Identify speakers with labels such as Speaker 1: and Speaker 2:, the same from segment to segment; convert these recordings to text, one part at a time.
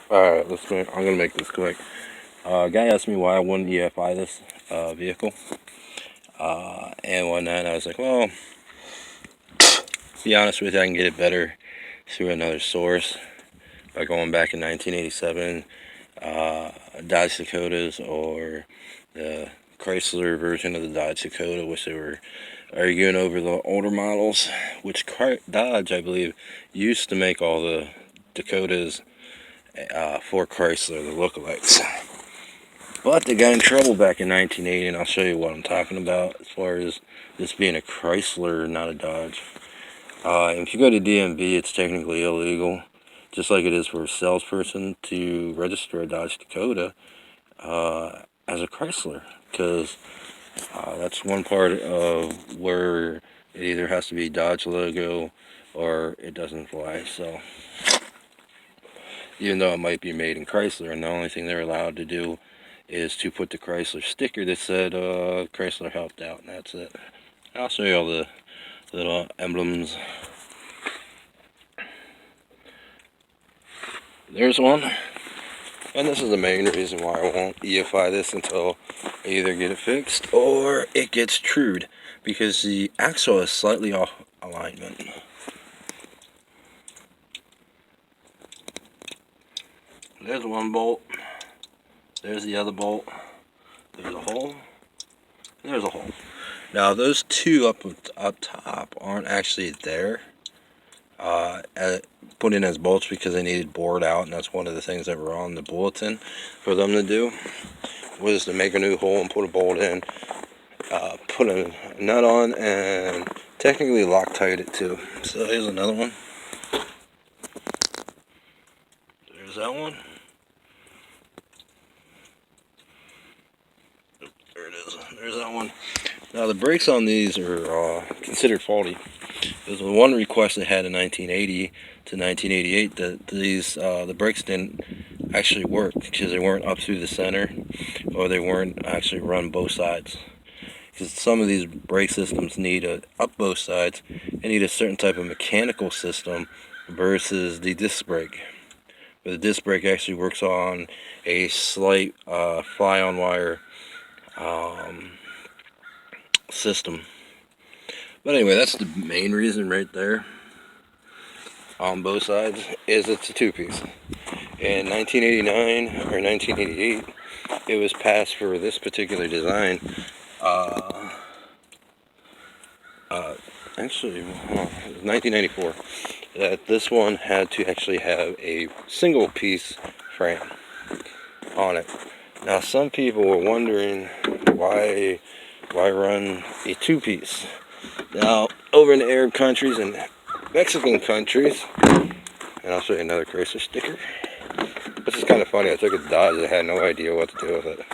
Speaker 1: Alright, I'm gonna make this quick. A guy asked me why I wouldn't EFI this vehicle and whatnot. And I was like, well, to be honest with you, I can get it better through another source by going back in 1987, Dodge Dakotas or the Chrysler version of the Dodge Dakota, which they were arguing over the older models, which Dodge, I believe, used to make all the Dakotas for Chrysler, the lookalikes. But they got in trouble back in 1980, and I'll show you what I'm talking about as far as this being a Chrysler, not a Dodge. If you go to DMV, it's technically illegal, just like it is for a salesperson to register a Dodge Dakota as a Chrysler, because that's one part of where it either has to be Dodge logo or it doesn't fly. So even though it might be made in Chrysler, and the only thing they're allowed to do is to put the Chrysler sticker that said Chrysler helped out, and that's it. I'll show you all the little emblems. There's one, and this is the main reason why I won't EFI this until I either get it fixed or it gets trued, because the axle is slightly off alignment. There's one bolt, there's the other bolt, there's a hole, and there's a hole. Now those two up top aren't actually there put in as bolts because they needed bored out, and that's one of the things that were on the bulletin for them to do, was to make a new hole and put a bolt in, put a nut on, and technically Loctite it too. So here's another one. There's that one. There it is. There's that one. Now the brakes on these are considered faulty. There's one request they had in 1980 to 1988 that the brakes didn't actually work because they weren't up through the center, or they weren't actually run both sides. Because some of these brake systems need up both sides and need a certain type of mechanical system versus the disc brake. But the disc brake actually works on a slight fly-on-wire system. But anyway, that's the main reason right there on both sides, is it's a two-piece. In 1989 or 1988, it was passed for this particular design. Actually, it was 1994, that this one had to actually have a single-piece frame on it. Now, some people were wondering why run a two-piece. Now, over in the Arab countries and Mexican countries, and I'll show you another Chrysler sticker. This is kind of funny. I took a Dodge. I had no idea what to do with it.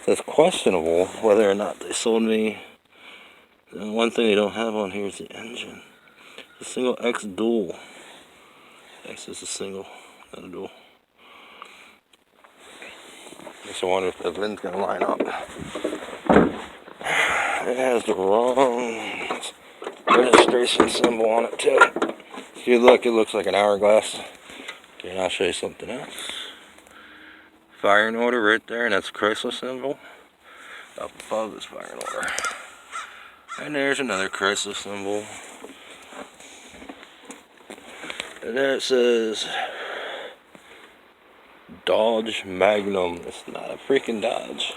Speaker 1: So it's questionable whether or not they sold me. And one thing they don't have on here is the engine. The single X dual. X is a single, not a dual. Makes me wonder if the VIN's gonna line up. It has the wrong registration symbol on it too. If you look, it looks like an hourglass. Okay, and I'll show you something else. Firing order right there, and that's a Chrysler symbol. Up above is firing order. And there's another Chrysler symbol. And there it says Dodge Magnum. It's not a freaking Dodge.